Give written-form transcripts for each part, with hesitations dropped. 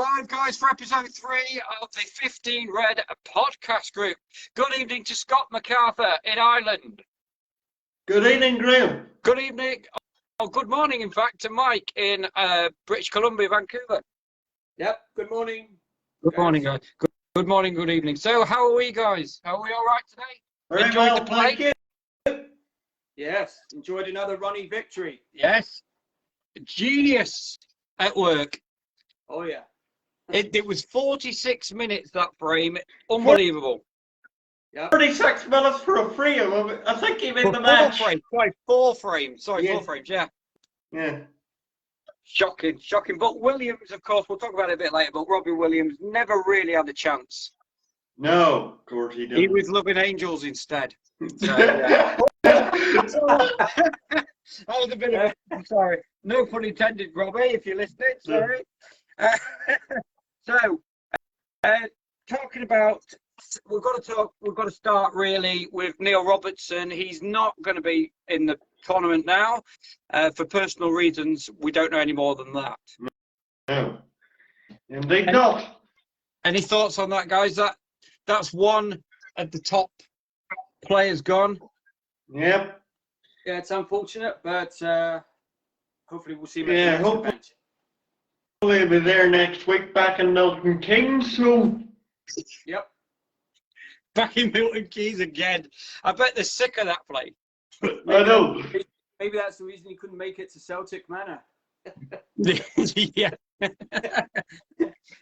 live, guys, for episode 3 of the 15 Red podcast group. Good evening to Scott MacArthur in Ireland. Good evening, Graham. Good evening, good morning, in fact, to Mike in British Columbia, Vancouver. Yep, good morning. Good morning, guys. Good morning, good evening. So, how are we, guys? Are we all right today? Very Enjoyed well, the play? thank you. Yes, enjoyed another running victory. Yes. Genius at work. Oh, yeah. It was 46 minutes, that frame. Unbelievable. Yep. 36 minutes for a frame. I think he made the match. Four frames. Yeah. 4 frames, yeah. Yeah. Shocking. But Williams, of course, we'll talk about it a bit later, but Robbie Williams never really had a chance. No, of course he didn't. He was loving angels instead. So, yeah. That was a bit of I'm sorry. No pun intended, Robbie, if you're listening. Sorry. Talking about, we've got to start really with Neil Robertson. He's not going to be in the tournament now for personal reasons. We don't know any more than that. No, indeed not. Any thoughts on that, guys? That's one of the top players gone. Yep. Yeah, it's unfortunate, but hopefully we'll see him. Yeah, hopefully he'll be there next week back in Milton Keynes. So. Yep. Back in Milton Keynes again. I bet they're sick of that place. I know. Maybe that's the reason he couldn't make it to Celtic Manor. Yeah.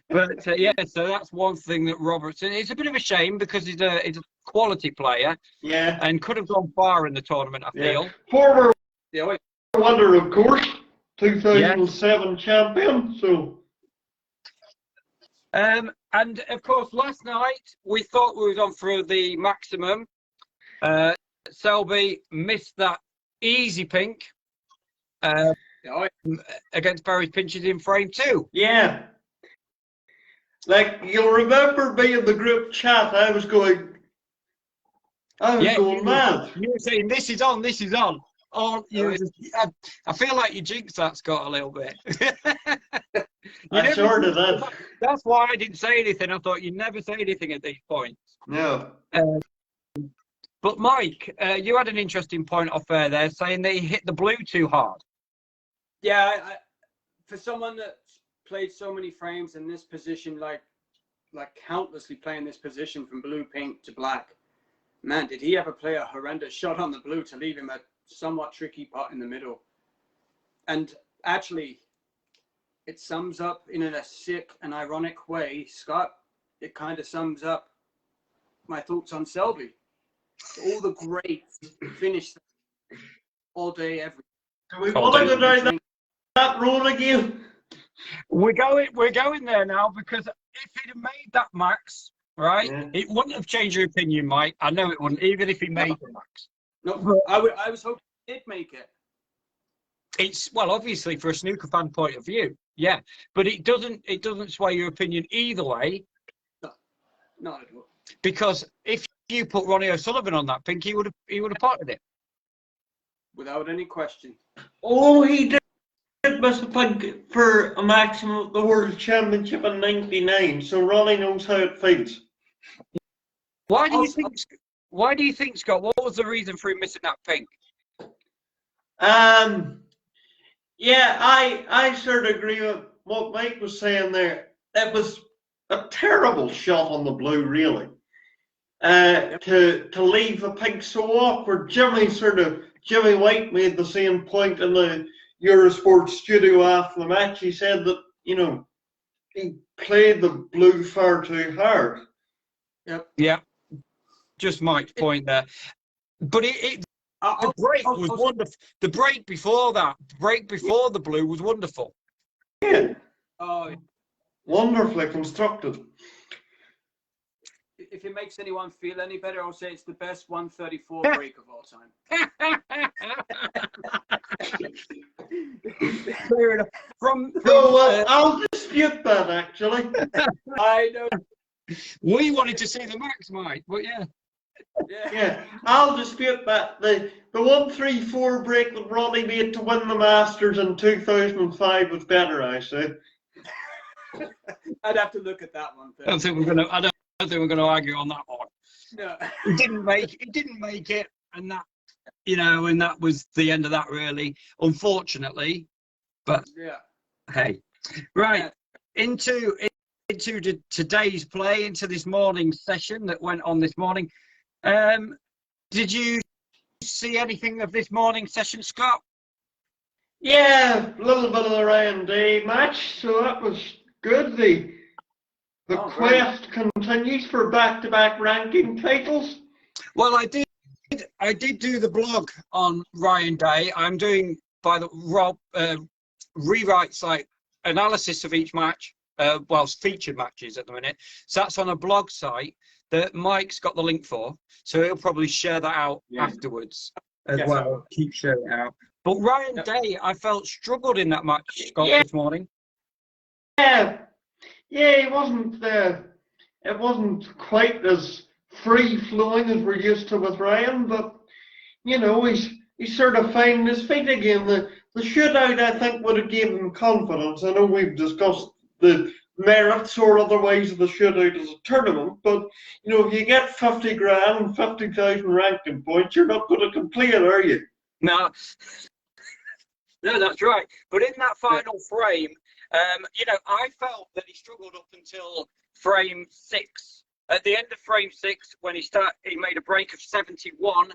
But yeah, so that's one thing that Robertson. It's a bit of a shame because he's a quality player. Yeah. And could have gone far in the tournament, I feel. Former Yeah. wonder, of course, 2007 champion. So. And of course, last night we thought we was on for the maximum. Selby missed that easy pink against Barry Pinches in frame 2. Yeah. Like, you'll remember me in the group chat, I was going mad. You were saying, this is on. Oh, I feel like you jinxed that, Scott, a little bit. I sort of did. That's why I didn't say anything. I thought you'd never say anything at these points. No. But Mike, you had an interesting point off there saying that he hit the blue too hard. Yeah, for someone that's played so many frames in this position, like countlessly playing this position from blue, pink to black, man, did he ever play a horrendous shot on the blue to leave him a somewhat tricky pot in the middle? And actually, it sums up in a sick and ironic way, Scott. It kind of sums up my thoughts on Selby. All the greats finish all day, every day. Do we want to go down that road again? We're going there now because if he'd have made that max, right, it wouldn't have changed your opinion, Mike. I know it wouldn't, even if he made the max. No, I was hoping he did make it. It's obviously for a snooker fan point of view, yeah, but it doesn't sway your opinion either way. No, not at all. Because if you put Ronnie O'Sullivan on that pink, he would have potted it without any question. Oh, he did miss the pink for a maximum of the World Championship in '99. So Ronnie knows how it feels. Why do you think, Scott? What was the reason for him missing that pink? Yeah, I sort of agree with what Mike was saying there. It was a terrible shot on the blue, really. To leave a pink so awkward. Jimmy White made the same point in the Eurosport studio after the match. He said that, he played the blue far too hard. Yep. Yeah. Just Mike's point there. But the break was wonderful. The break before the blue was wonderful. Yeah. Oh, wonderfully constructed. If it makes anyone feel any better, I'll say it's the best 134 break of all time. Fair enough. I'll dispute that, actually. I know. We wanted to see the max, Mike, but yeah. Yeah, I'll dispute that. The 134 break that Ronnie made to win the Masters in 2005 was better, I say. I'd have to look at that one I don't first. think we're gonna argue on that one. No. He didn't make it, and that, and that was the end of that, really, unfortunately. But Yeah. hey, right, into today's play, into this morning's session that went on this morning. Did you see anything of this morning's session, Scott? Yeah, a little bit of the Ryan Day match, so that was good. The quest continues for back-to-back ranking titles. Well, I did do the blog on Ryan Day. I'm doing by the rewrite site analysis of each match. Featured matches at the minute. So that's on a blog site that Mike's got the link for. So he'll probably share that out afterwards as well. Keep sharing it out. But Ryan Day, I felt, struggled in that match, Scott, this morning. Yeah, it wasn't quite as free-flowing as we're used to with Ryan, but, he's sort of finding his feet again. The shootout, I think, would have given him confidence. I know we've discussed the merits or otherwise of the shootout as a tournament, but, if you get 50 grand and 50,000 ranking points, you're not going to complain, are you? No, that's right. But in that final frame, I felt that he struggled up until frame 6. At the end of frame 6, when he made a break of 71,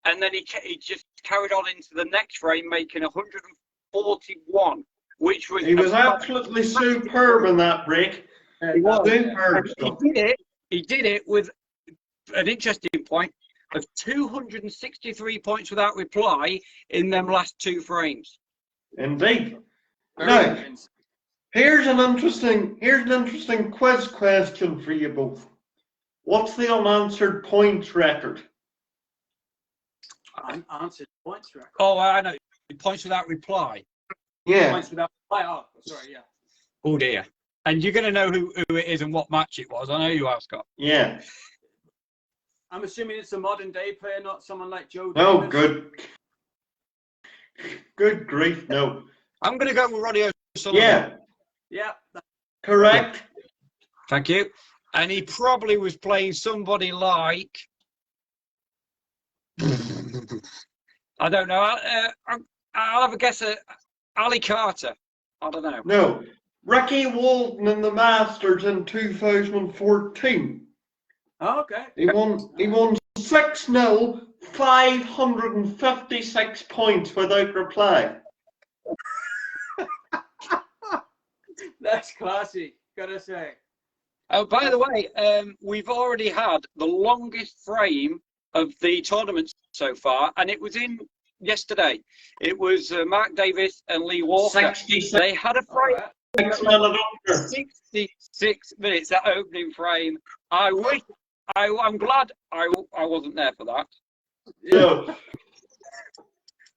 and then he just carried on into the next frame, making 141, which was... He was absolutely superb in that break. He was. Superb. He did it with an interesting point of 263 points without reply in them last 2 frames. Indeed. Now, here's an interesting quiz question for you both. What's the unanswered points record? Unanswered points record. Oh, I know. Points without reply. Yeah. Points without reply. Oh, sorry, yeah. Oh dear. And you're going to know who it is and what match it was. I know you are, Scott. Yeah. I'm assuming it's a modern day player, not someone like Joe Oh, Davis. good. Good grief, no. I'm going to go with Ronnie O'Sullivan. Yeah. Yeah. Correct. Thank you. And he probably was playing somebody like... I don't know. I'll have a guess at Ali Carter. I don't know. No. Ricky Walton in the Masters in 2014. Oh, okay. He won 6-0, 556 points without reply. That's classy, gotta say. Oh, by the way, we've already had the longest frame of the tournament so far, and it was in yesterday. It was Mark Davis and Lee Walker. 66. They had a frame. 6 minutes under. 66 minutes, that opening frame. I'm glad I wasn't there for that. Yeah.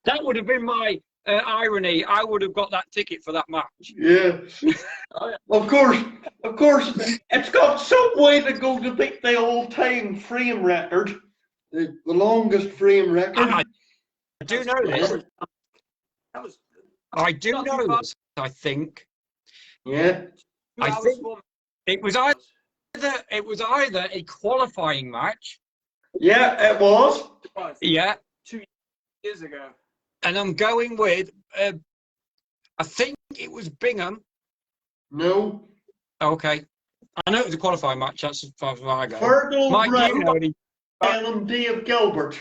That would have been my irony. I would have got that ticket for that match. Yeah. Oh, yeah. Of course, it's got some way to go to beat the all-time frame record, the longest frame record. I do know this. That was. I do know this. I think. Yeah. I think it was either a qualifying match. Yeah, it was. Yeah. 2 years ago. And I'm going with. I think it was Bingham. No. Okay. I know it was a qualifying match. That's as far as I go. Fergal Mike, Brown you know it. and Dave Gilbert.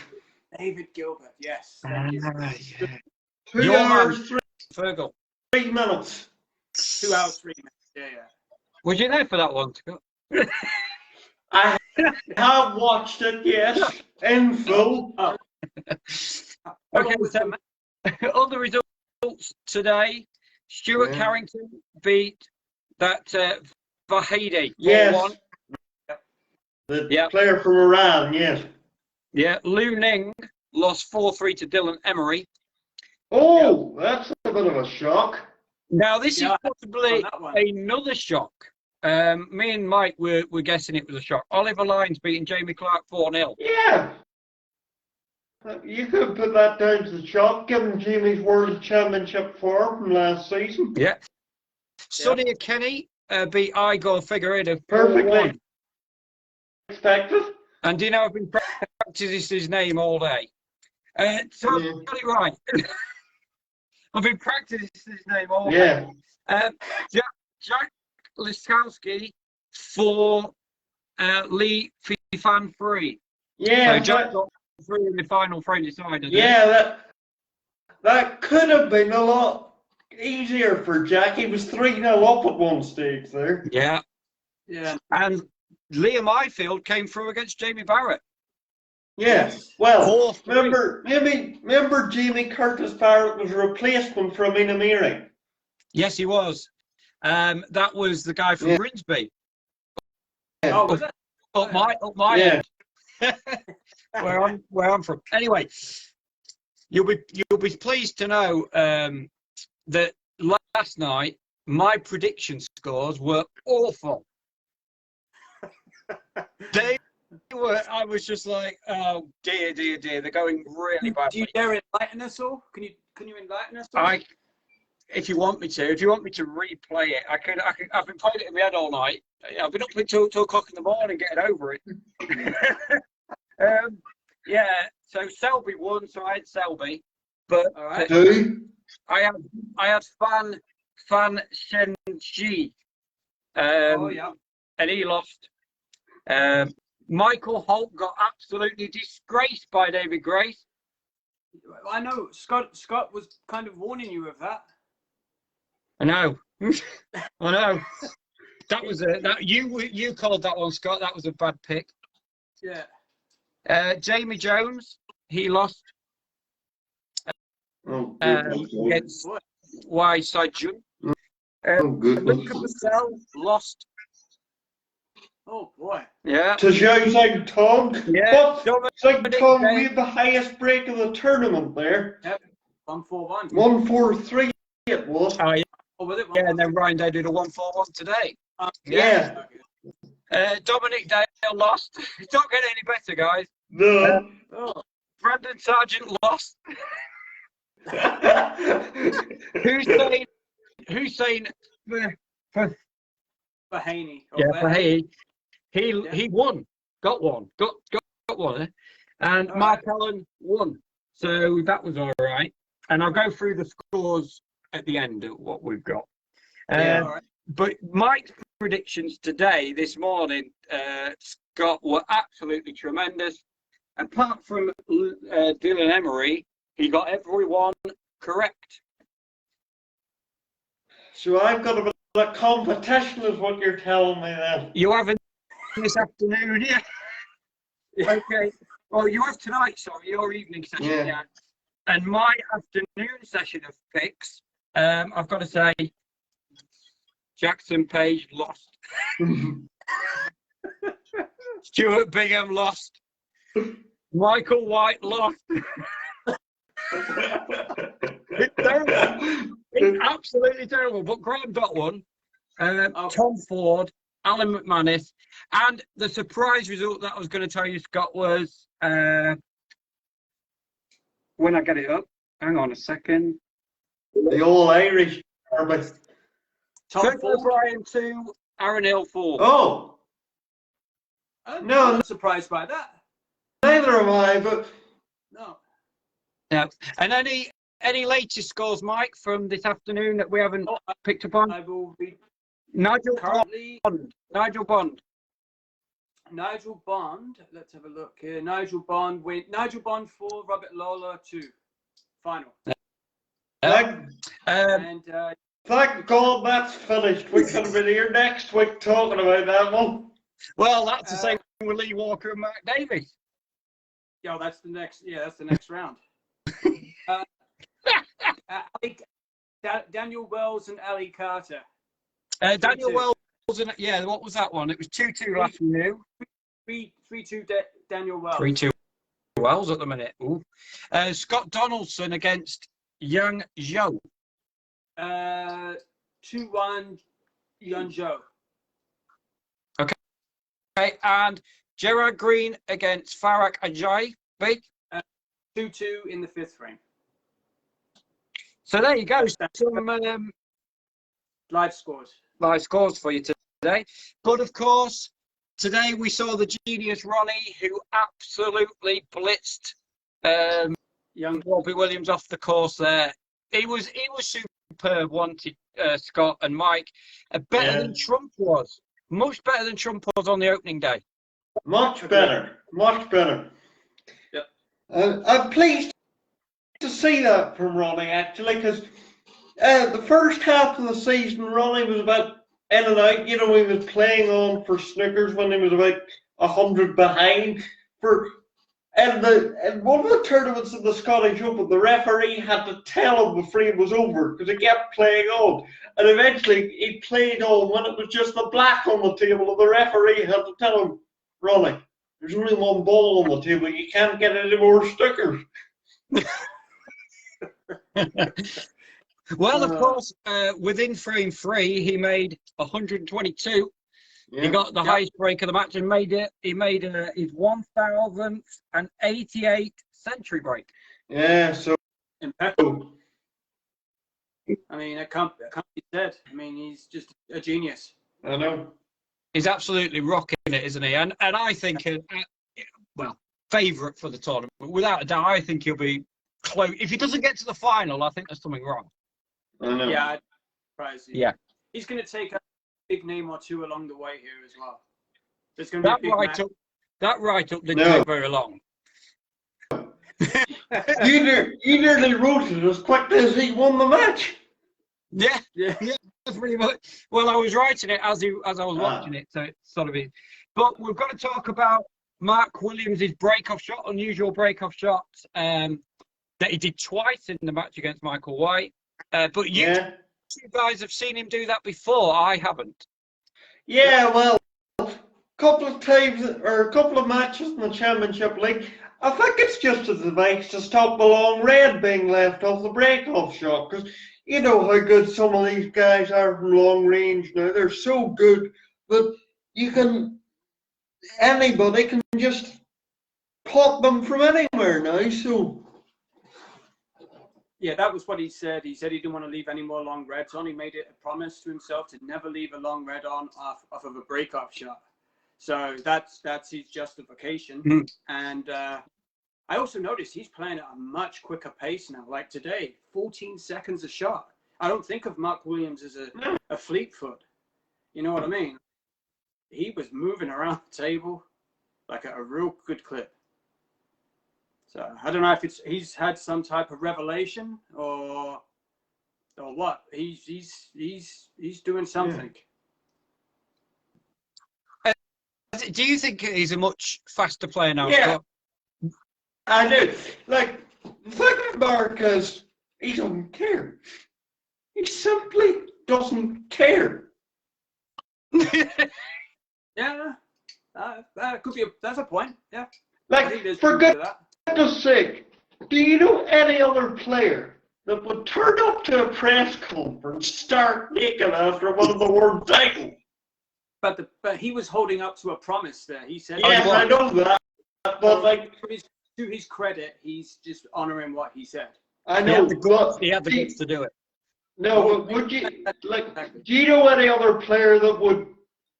David Gilbert, yes. Thank you. Yeah. 2 Your hours, man, Fergal. 3 minutes. 2 hours, 3 minutes. Yeah. Was you there for that one? I have watched it, yes, in full. Oh. Okay, so other results today. Stuart Carrington beat that Vahidi 4-1. Yes. The player from Iran, yes. Yeah, Liu Ning lost 4-3 to Dylan Emery. Oh, that's a bit of a shock. Now, this is possibly another shock. Me and Mike were guessing it was a shock. Oliver Lyons beating Jamie Clark 4-0. Yeah. You could put that down to the shock, given Jamie's World Championship form from last season. Yeah. Sonia Kenny beat Igor Figueiredo 4-1. Perfectly expected. And do you know I've been practicing his name all day? So Yeah. I got it right. I've been practicing his name all day. Yeah. Jack Liskowski for Lee Fan Free. Yeah. So Jack got through in the final frame decided. Yeah, that could have been a lot easier for Jack. He was 3-0 up at one stage there. Yeah. Yeah. And Liam Ifield came through against Jamie Barrett. Yes. Well, 4-3. remember Jamie Curtis Barrett was a replacement for Amina Miri. Yes, he was. That was the guy from Grimsby. Oh, was it? Up my Yeah. end. where I'm from. Anyway, you'll be pleased to know that last night my prediction scores were awful. They were. I was just like, oh dear. They're going really badly. Do you dare enlighten us all? Can you enlighten us all? If you want me to replay it, I can. I've been playing it in my head all night. I've been up until 2 o'clock in the morning getting over it. Yeah. So Selby won, so I had Selby, but All right. Who? I had Fan Shenji, Oh yeah. and he lost. Michael Holt got absolutely disgraced by David Grace. I know Scott was kind of warning you of that. I know. I know. That was you called that one, Scott. That was a bad pick. Yeah. Jamie Jones, he lost Oh, against Wyside Jun. goodness. Luca Purcell lost. Oh boy. Yeah. To Zhao Zhang Tong. Yeah. But Zhang Tong made the highest break of the tournament there. Yep. 141. 143 it was. Oh yeah. Oh, was it? Yeah, and then Ryan Day did a 141 today. Yeah. Dominic Dale lost. It's not getting any better, guys. No. Oh. Brandon Sargent lost. Hussein Haney. Fahey. He won. Got one. Got one. And All Mark right. Allen won. So that was all right. And I'll go through the scores at the end of what we've got. Yeah. All right. But Mike's predictions today, this morning, Scott, were absolutely tremendous. Apart from Dylan Emery, he got everyone correct. So I've got a bit of competition is what you're telling me then. You have this afternoon, yeah? Okay. Well, you have tonight, sorry, your evening session, yeah. And my afternoon session of picks, I've got to say, Jackson Page lost. Stuart Bingham lost. Michael White lost. It's terrible. It's absolutely terrible. But Graham got one. Tom Ford, Alan McManus, and the surprise result that I was going to tell you, Scott, was when I get it up. Hang on a second. The all Irish. Tom Ford. O'Brien 2, Aaron Hill 4. Oh, I'm No. not surprised by that. neither am I, but No. Yeah. And any latest scores, Mike, from this afternoon that we haven't picked up on? I will be Nigel currently Bond. Nigel Bond. Nigel Bond. Let's have a look here. Nigel Bond 4, Robert Lawler 2. Final. thank, And thank God that's finished. We could have been here next week talking about that one. Well, that's the same with Lee Walker and Mark Davies. yeah, that's the next. Yeah, that's the next round. Daniel Wells and Ali Carter. Daniel 3-2. Wells, and yeah, what was that one? It was 2-2 last we knew. 3-2 Daniel Wells. 3-2 Wells at the minute. Ooh. Scott Donaldson against Yang Zhou. 2-1 Yunzhou. Okay, and Gerard Green against Farak Ajayi. 2-2 in the 5th frame. So there you go. Some Live scores. my scores for you today. But of course, today we saw the genius Ronnie, who absolutely blitzed Young Robbie Williams off the course there. He was superb, wanted Scott and Mike. Better than Trump was. Much better than Trump was on the opening day. Much better. Much better. Yep. I'm pleased to see that from Ronnie, actually, because the first half of the season, Ronnie was about in and out. You know, he was playing on for snookers when he was about 100 behind. And one of the tournaments in the Scottish Open, the referee had to tell him the frame was over because he kept playing on. And eventually he played on when it was just the black on the table, and the referee had to tell him, Ronnie, there's only one ball on the table. You can't get any more stickers. Well, of course, within frame 3, he made 122. Yeah. He got the highest break of the match and made it. He made his 1,088th century break. Yeah, so impeccable. I mean, it can't be said. I mean, he's just a genius. I know. He's absolutely rocking it, isn't he? And I think, favourite for the tournament. Without a doubt, I think he'll be close. If he doesn't get to the final, I think there's something wrong. I know. Yeah, I'd surprise you. Yeah. He's going to take a big name or two along the way here as well. There's going to be a big match. That write-up didn't take very long. You nearly wrote it as quick as he won the match. Yeah, pretty much. Well, I was writing it as I was watching it, so it's sort of it. But we've got to talk about Mark Williams' break-off shot, unusual break-off shot that he did twice in the match against Michael White. But you guys have seen him do that before. I haven't. Yeah, well, a couple of times or a couple of matches in the Championship League. I think it's just a device to stop the long red being left off the break-off shot, because you know how good some of these guys are from long range now. They're so good that anybody can just pop them from anywhere now. So yeah, that was what he said. He said he didn't want to leave any more long reds on. He made it a promise to himself to never leave a long red on off of a break-off shot. So that's his justification. Mm. And I also noticed he's playing at a much quicker pace now. Like today, 14 seconds a shot. I don't think of Mark Williams as a fleet foot. You know what I mean? He was moving around the table like at a real good clip. So I don't know if he's had some type of revelation or what. He's doing something. Yeah. Do you think he's a much faster player now? Yeah, Scott? I do. Like, the thing with Mark is he doesn't care. He simply doesn't care. Yeah, that could be that's a point. Yeah, Like, for goodness sake, do you know any other player that would turn up to a press conference stark naked after one of the world titles? But he was holding up to a promise there. He said, "Yes, I know that." But like, to his credit, he's just honouring what he said. I know, he had the guts to do it. No, but would you like? Do you know any other player that would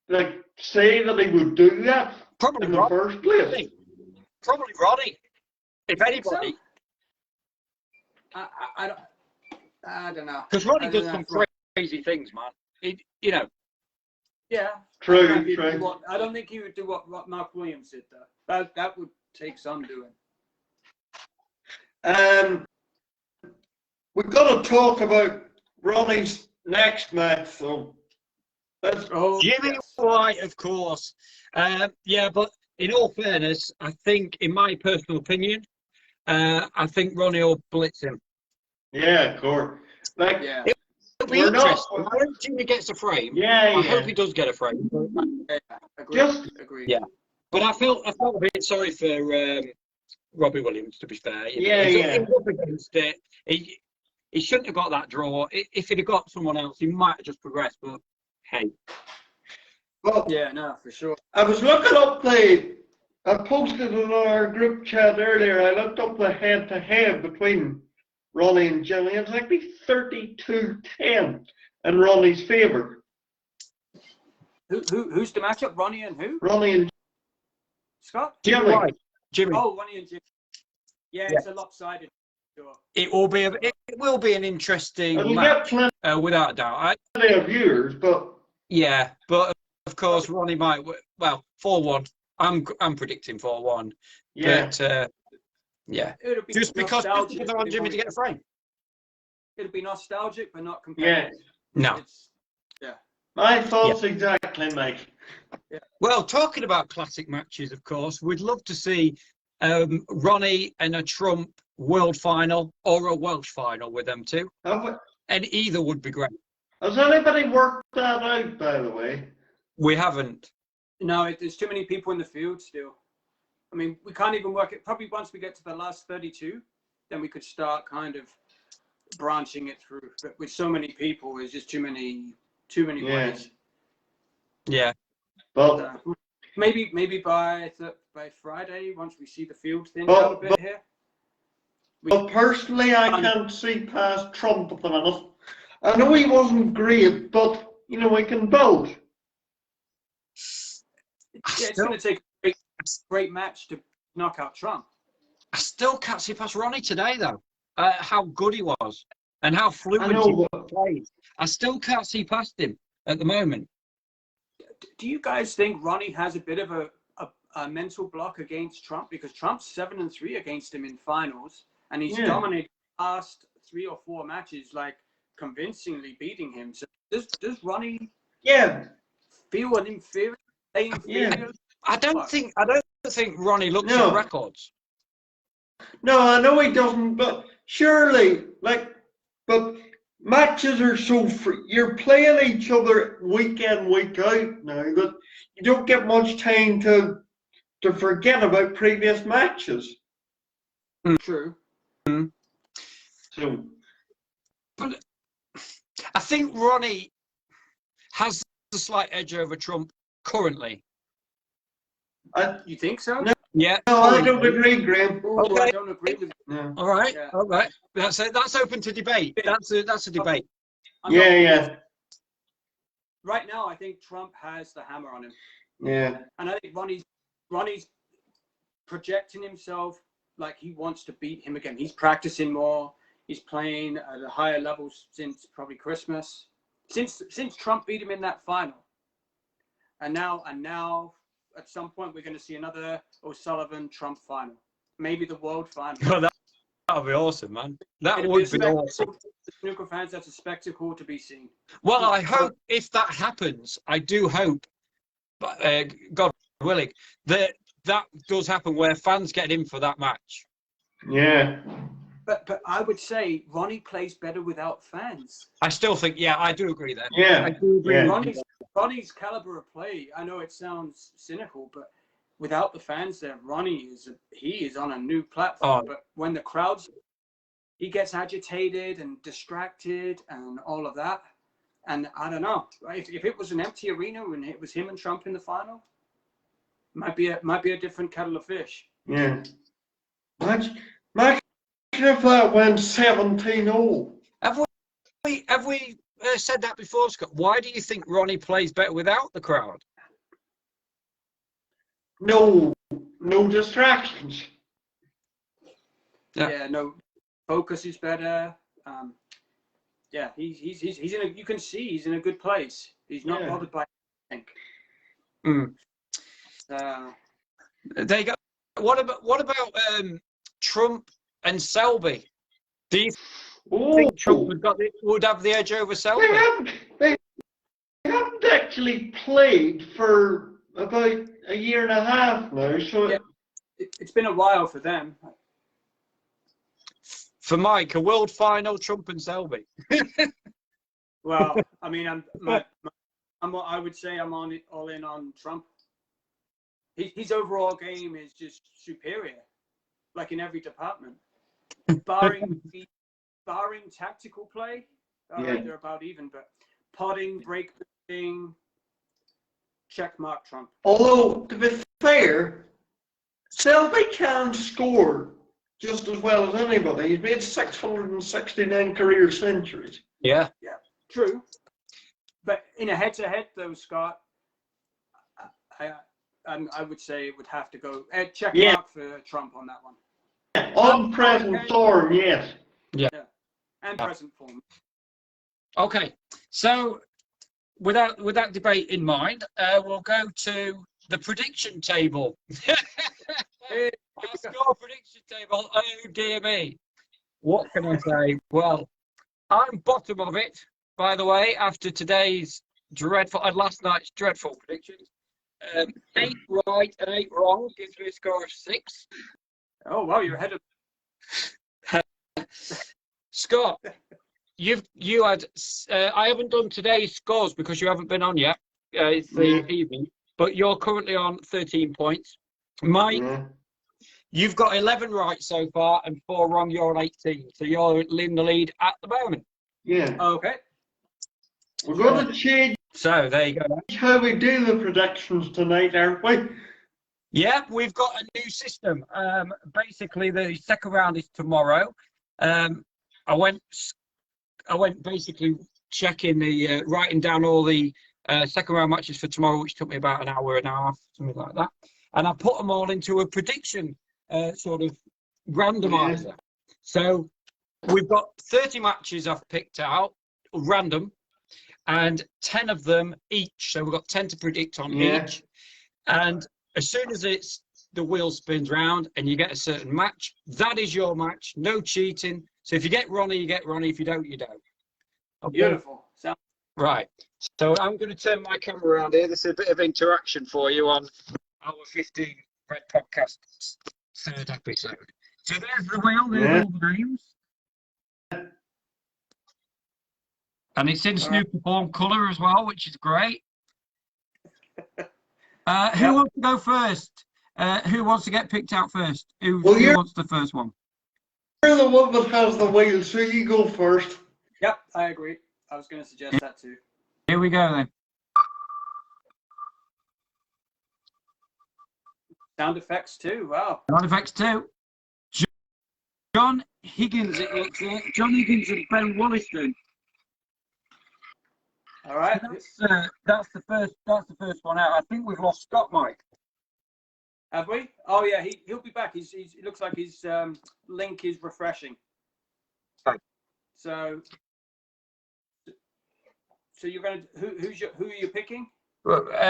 like say that he would do that? Probably in the first place. Probably Ronnie. If anybody. I don't know. Because Ronnie does some crazy things, man. Yeah. True. I don't think he would do what Mark Williams did, though. That would take some doing. We've got to talk about Ronnie's next match, so Jimmy White, of course. But in all fairness, I think, in my personal opinion, I think Ronnie will blitz him. Yeah, of course. Like, it'll be interesting. I hope Jimmy gets a frame. I hope he does get a frame. Agree. Yeah. But I felt a bit sorry for Robbie Williams, to be fair. He was up against it. He shouldn't have got that draw. If he'd have got someone else, he might have just progressed. But hey. Well, yeah, no, for sure. I was looking up I posted in our group chat earlier, I looked up the head-to-head between Ronnie and Jimmy. It's actually 32-10 in Ronnie's favour. Who's the matchup? Ronnie and who? Ronnie and Scott? Jimmy. White. Jimmy. Oh, Ronnie and Jimmy. Yeah, it's a lopsided. Sure. It will be an interesting It'll match, get plenty without a doubt. of viewers, but But of course Ronnie might. Well, 4-1. I'm predicting 4-1. yeah. But yeah, It'll be just because nostalgic. I want Jimmy to get a frame. It'll be nostalgic, but not competitive. No. My thoughts exactly, Mike. Well, talking about classic matches, of course, we'd love to see Ronnie and a Trump world final or a Welsh final with them too. And either would be great. Has anybody worked that out, by the way? We haven't. No, there's too many people in the field still. I mean, we can't even work it. Probably once we get to the last 32, then we could start kind of branching it through. But with so many people, there's just too many ways. Yeah. But Maybe by Friday, once we see the field thin out a bit here. But personally, I can't see past Trump at the minute. I know he wasn't great, but we can build. Yeah, it's going to take a great match to knock out Trump. I still can't see past Ronnie today, though. How good he was and how fluent he played. I still can't see past him at the moment. Do you guys think Ronnie has a bit of a mental block against Trump? Because Trump's 7-3 against him in finals, and he's dominated the last 3 or 4 matches, like convincingly beating him. So does Ronnie feel an inferior? I don't think Ronnie looks at records. No, I know he doesn't, but surely, but matches are so free. You're playing each other week in, week out now that you don't get much time to forget about previous matches. True. So, but I think Ronnie has the slight edge over Trump currently. You think so? No, yeah. No, I don't agree, Graham. Okay. I don't agree with you. No. All right. Yeah. All right. That's open to debate. That's a debate. Yeah. Right now, I think Trump has the hammer on him. Yeah. And I think Ronnie's projecting himself like he wants to beat him again. He's practicing more. He's playing at a higher level since probably Christmas. Since Trump beat him in that final. And now at some point we're going to see another O'Sullivan-Trump final. Maybe the world final. Well, that would be awesome, man. That would be awesome. Snooker fans, that's a spectacle to be seen. Well, I hope if that happens, I do hope, God willing, that does happen where fans get in for that match. Yeah. But I would say Ronnie plays better without fans. I still think, I do agree there. Yeah. I do agree. Yeah. Ronnie's caliber of play, I know it sounds cynical, but without the fans there, Ronnie is on a new platform. But when the crowd's, he gets agitated and distracted and all of that. And I don't know, if it was an empty arena and it was him and Trump in the final, might be a different kettle of fish. Yeah. Imagine if that went 17-0. Have we said that before, Scott? Why do you think Ronnie plays better without the crowd? No distractions. Yeah. No, focus is better. He's in a. You can see he's in a good place. He's not bothered by anything. There you go. What about Trump and Selby? Do you think Trump would have the edge over Selby? They haven't actually played for about a year and a half now, so it's been a while for them. For Mike, a world final, Trump and Selby. Well, I mean, I would say I'm all in on Trump. His overall game is just superior, like in every department, barring tactical play. They're about even, but potting, breakthing, check mark Trump. Although, to be fair, Selby can score just as well as anybody. He's made 669 career centuries. Yeah. True. But in a head-to-head, though, Scott, I would say it would have to go check Yeah. mark for Trump on that one. On present form, yes. And present form. Okay, so with that debate in mind, we'll go to the prediction table. Our score prediction table. Oh dear me. What can I say? Well, I'm bottom of it, by the way, after today's dreadful and last night's dreadful predictions. 8 right and 8 wrong gives me a score of 6. Oh wow, you're ahead of Scott, you had. I haven't done today's scores because you haven't been on yet. It's the evening, but you're currently on 13 points. Mike, you've got 11 right so far and 4 wrong. You're on 18, so you're in the lead at the moment. Yeah. Okay. We're going to change So there you go. how we do the predictions tonight, aren't we? Yeah, we've got a new system. Basically, the second round is tomorrow. I went basically checking the writing down all the second round matches for tomorrow, which took me about an hour and a half, something like that. And I put them all into a prediction sort of randomizer. Yeah. So we've got 30 matches I've picked out, random, and 10 of them each. So we've got 10 to predict on each. And as soon as the wheel spins round and you get a certain match, that is your match. No cheating. So if you get Ronnie, you get Ronnie. If you don't, you don't. Okay. Beautiful. Right. So I'm going to turn my camera around here. This is a bit of interaction for you on our 15 Red Podcast third episode. So there's the wheel. There's all the names. And it's in Snooker Form colour as well, which is great. Who wants to go first? Who wants to get picked out first? Who wants the first one? You're the one that has the wheel, so you go first. Yep, I agree. I was going to suggest that too. Here we go then. Sound effects too. Wow. Sound effects too. John Higgins, it looks like. John Higgins and Ben Wollaston. All right. That's the first one out. I think we've lost Scott, Mike. Have we? Oh yeah, he'll be back. It looks like his link is refreshing. Okay. So you're going to who are you picking?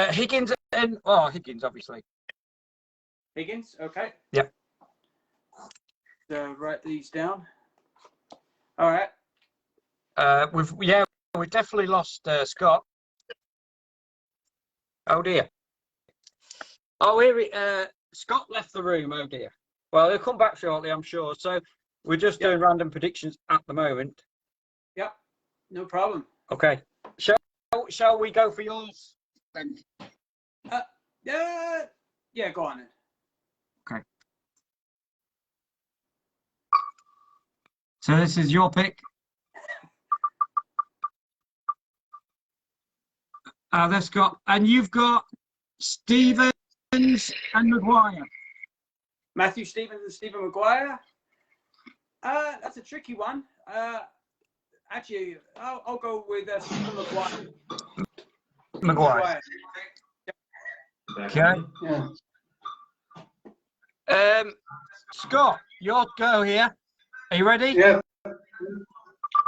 Higgins and Higgins obviously. Higgins. Okay. Yep. So write these down. All right. We've definitely lost Scott. Oh dear. Oh, Scott left the room. Oh dear. Well, he'll come back shortly, I'm sure. So we're just doing random predictions at the moment. Yep. No problem. Okay. Shall we go for yours then? Yeah. Go on then. Okay. So this is your pick. That's got, and you've got Stevens and Maguire. Matthew Stevens and Stephen Maguire. That's a tricky one. Actually, I'll go with Stephen Maguire. Okay. Yeah. Scott, your go here. Are you ready? Yeah.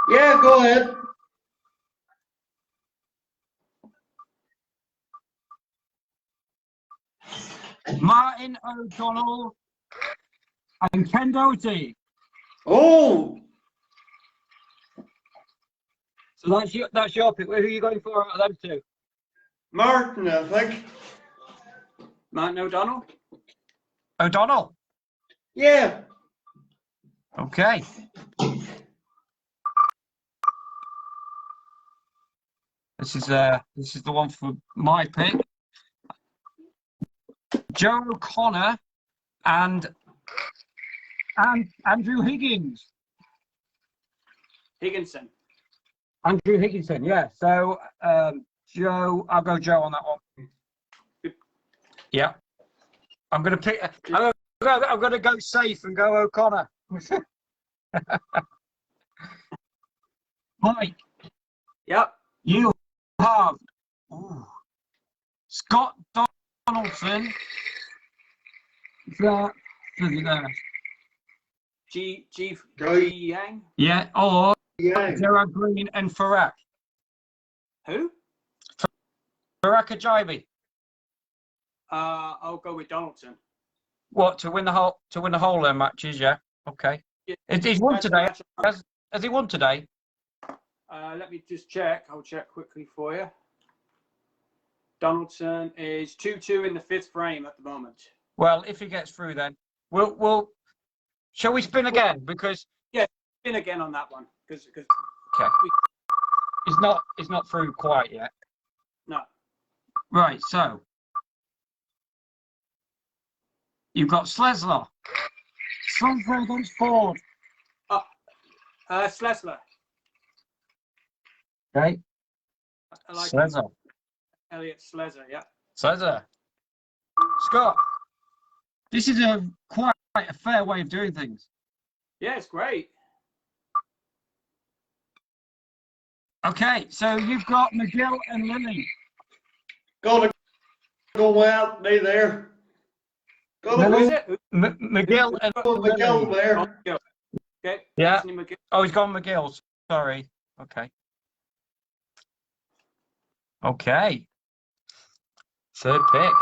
Yeah, go ahead. Martin O'Donnell and Ken Doherty. Oh, So that's your pick. Who are you going for out of them two? Martin, I think. Martin O'Donnell. O'Donnell. Yeah. Okay. This is the one for my pick. Joe O'Connor and Andrew Higgins. Higginson. Andrew Higginson, yeah. So Joe, I'll go Joe on that one. Yeah. I'm gonna pick. I'm gonna go safe and go O'Connor. Mike. Yep. You have Scott Donaldson. That there. G Go. Yang. Yeah. Or Yeah. Gerard Green and Farak. Who? Farak Ajayi. I'll go with Donaldson. What, to win the whole matches? Yeah. Okay. Yeah. He's won today. Has he won today? Let me just check. I'll check quickly for you. Donaldson is 2-2 in the 5th frame at the moment. Well, if he gets through, then we'll. Shall we spin again? Because Spin again on that one because okay, he's not through quite yet. No. Right. So you've got Slesler. Slesler against Ford. Slesler. Okay. I like Slesler. Elliot Slesler. Yeah. Slesler. Scott. This is quite a fair way of doing things. Yeah, it's great. Okay, so you've got McGill and Lilly. Gotta go out, me there. Gotta Who is go it? McGill and with Miguel Lilly. there. McGill. Okay. Yeah. Anthony McGill. Oh, he's gone McGill. Sorry. Okay. Okay. Third pick.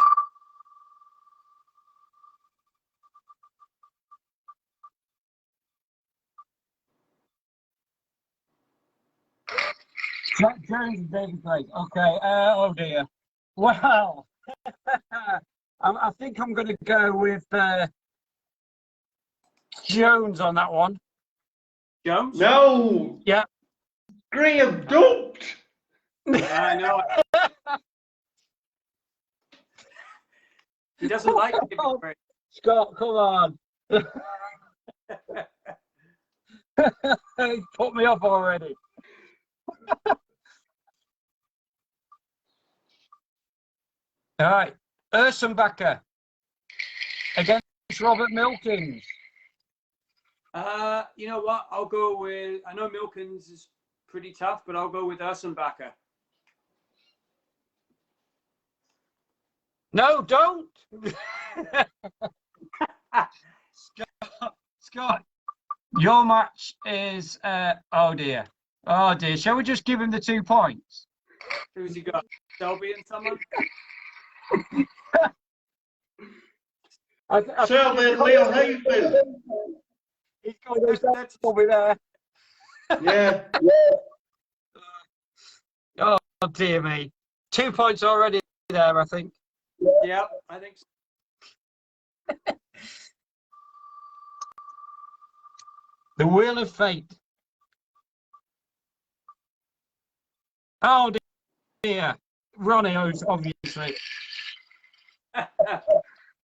Jack Jones and David Blake. Okay. Oh dear. Well, I think I'm going to go with Jones on that one. Jones? No. Yeah. Graham, don't. I know. He doesn't like it. Scott, come on. He's put me off already. All right. Ursenbacher against Robert Milkins. You know what? I'll go with. I know Milkins is pretty tough, but I'll go with Ursenbacher. No, don't. Scott, your match is. Oh dear. Oh dear. Shall we just give him the 2 points? Who's he got? Selby and someone? Selby and Leo Hayfield. He's got Selby there. Yeah. Oh dear me. 2 points already there, I think. Yeah, I think so. The Wheel of Fate. Oh dear. Ronnie O's obviously.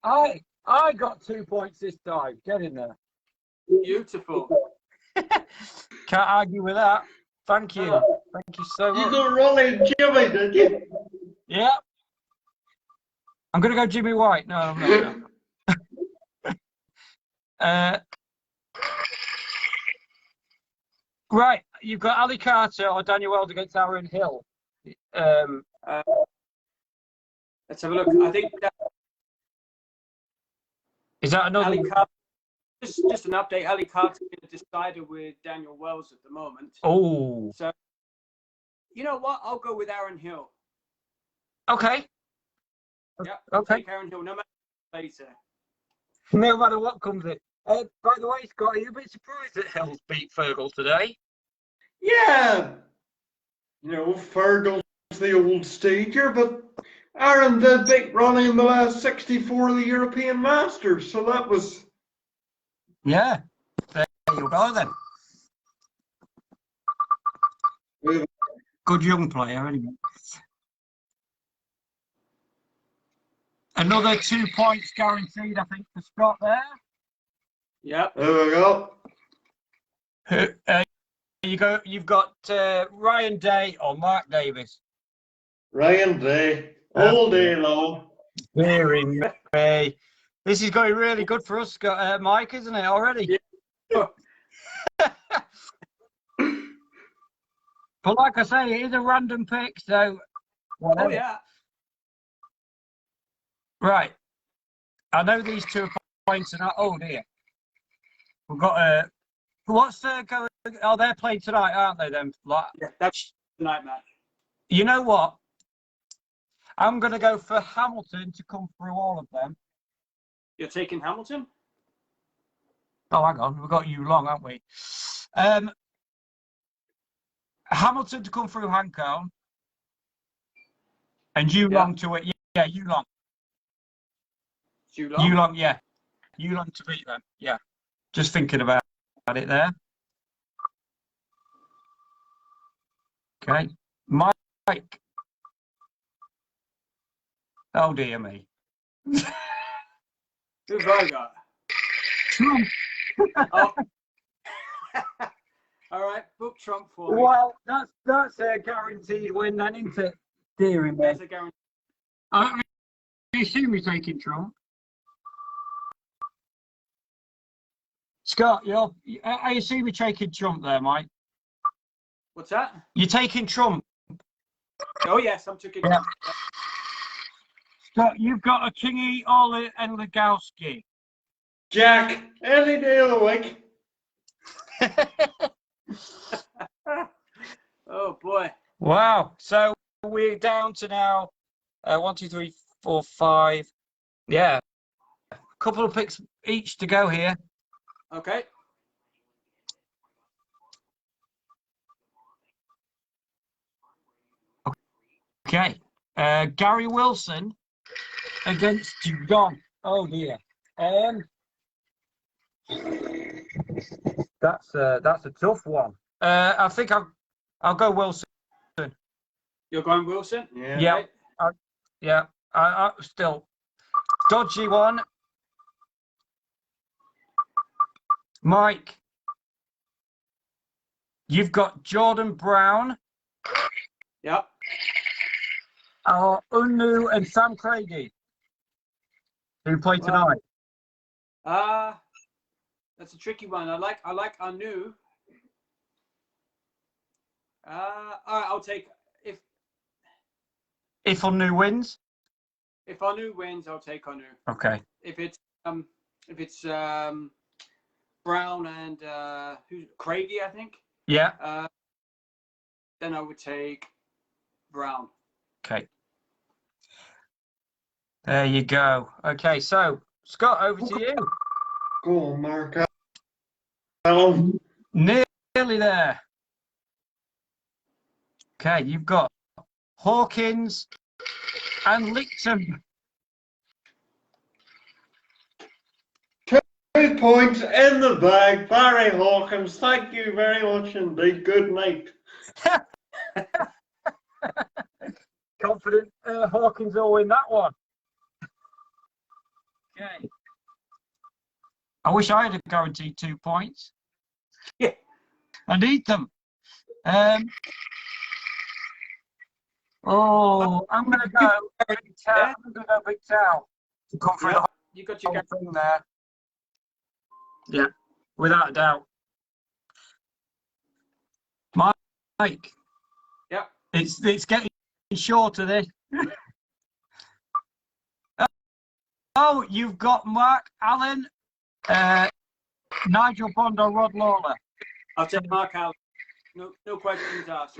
I got 2 points this time. Get in there. Beautiful. Can't argue with that. Thank you. Thank you so You much. got Ronnie Jimmy, did you? Yeah. I'm going to go Jimmy White. No, I'm not. Right. You've got Ali Carter or Daniel Weld against Aaron Hill. Let's have a look. I think Is that another? Ali Carter, just an update. Ali Carter is a decider with Daniel Wells at the moment. Oh. So, you know what? I'll go with Aaron Hill. Okay. Yeah. Okay. Take Aaron Hill, no matter what later. No matter what comes in. By the way, Scott, are you a bit surprised that Hills beat Fergal today? Yeah. You know, Fergal's the old stager, but Aaron did beat Ronnie in the last 64 of the European Masters, so that was. Yeah. There you go then. Good young player, anyway. Another 2 points guaranteed, I think, for Scott there. Yep. There we go. You've got Ryan Day or Mark Davis. Ryan Day, all day long. Very May. This is going really good for us, Scott, Mike, isn't it already? Yeah. But like I say, it is a random pick, so whatever. Oh yeah. Right. I know these 2 are playing tonight. Oh dear. We've got what's going? Oh, they're playing tonight, aren't they? Then, like, Yeah, that's tonight match. you know what? I'm going to go for Hamilton to come through all of them. You're taking Hamilton? Oh, hang on. We've got you long, haven't we? Hamilton to come through Hancone. And you long to it. Yeah, you long. You long? You long, yeah. You long to beat them. Yeah. Just thinking about it there. Okay. Mike. Oh, dear me. Who've I got? Trump. Oh. All right, book Trump for me. Well, that's a guaranteed win then, isn't it? Dear me. That's a guarantee. I assume you're taking Trump. Scott, I assume you're taking Trump there, Mike. What's that? You're taking Trump. Oh, yes, I'm taking Yeah. Trump. Scott, you've got a Kingy, Ollie, and Legowski. Jack, any day of the week. Oh, boy. Wow. So we're down to now 1, 2, 3, 4, 5. Yeah. A couple of picks each to go here. Okay. Okay. Gary Wilson against John. Oh dear. That's a tough one. I think I'll go Wilson. You're going Wilson? Yeah. Yeah. I still dodgy one. Mike, you've got Jordan Brown. Yep. Unnu and Sam Craigie, who play tonight. That's a tricky one. I like Anu. All right, I'll take If Unnu wins. if Anu wins, I'll take Anu. Okay. If it's Brown and who's Craigie, I think. Yeah. Then I would take Brown. Okay. There you go. Okay, so Scott, over to you. Go on, Mark. Allen. Nearly there. Okay, you've got Hawkins and Licton. 2 points in the bag. Barry Hawkins, thank you very much indeed. Good night. Confident Hawkins will win that one. Okay. I wish I had a guaranteed 2 points. Yeah. I need them. I'm going to go Big Tal. I'm going to go Big Tal to come through You got the your whole thing there. Yeah, without a doubt. Mike. Yeah. It's getting shorter this. Oh, you've got Mark Allen, Nigel Bond or Rod Lawler. I'll take Mark Allen. No questions asked.